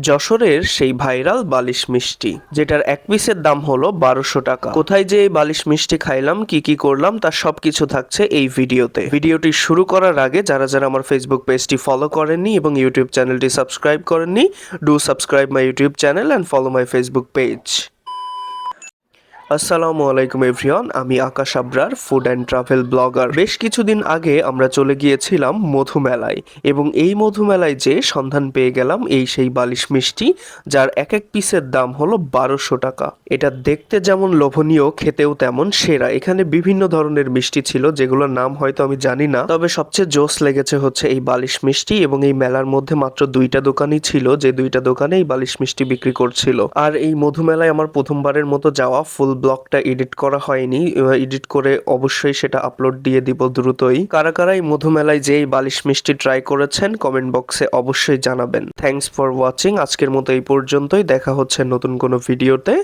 যশোরের সেই ভাইরাল বালিশ মিষ্টি যেটার এক পিসের দাম হলো 1200 টাকা। কোথায় যে এই বালিশ মিষ্টি খাইলাম, কি কি করলাম, তার সবকিছু থাকছে এই ভিডিওতে। ভিডিওটি শুরু করার আগে যারা যারা আমার ফেসবুক পেজটি ফলো করেননি এবং ইউটিউব চ্যানেলটি সাবস্ক্রাইব করেননি, do subscribe my YouTube channel and follow my Facebook page. আসসালামু আলাইকুম এভরিওয়ান, আমি Akash Abrar, food and travel blogger. বেশ কিছুদিন আগে আমরা চলে গিয়েছিলাম মধুমেলায় এবং এই মধুমেলায় যে সন্ধান পেয়ে গেলাম এই সেই বালিশ মিষ্টি, যার এক এক পিসের দাম হলো 1200 টাকা। এটা দেখতে যেমন লোভনীয়, খেতেও তেমন সেরা। এখানে বিভিন্ন ধরনের মিষ্টি ছিল যেগুলোর নাম হয়তো আমি জানি না, তবে সবচেয়ে জোস লেগেছে হচ্ছে এই বালিশ মিষ্টি। এবং এই মেলার মধ্যে মাত্র দুইটা দোকানই ছিল, যে দুইটা দোকানে এই বালিশ মিষ্টি বিক্রি করছিল। আর এই মধুমেলায় আমার প্রথমবারের মতো যাওয়া, ফুল ব্লগটা এডিট করা হয়নি, এডিট করে অবশ্যই সেটা আপলোড দিয়ে দিব দ্রুতই। কারা কারা এই মধুমেলায় যে এই বালিশ মিষ্টি ট্রাই করেছেন কমেন্ট বক্সে অবশ্যই জানাবেন। Thanks for watching. আজকের মতো এই পর্যন্তই, দেখা হচ্ছে নতুন কোনো ভিডিওতে।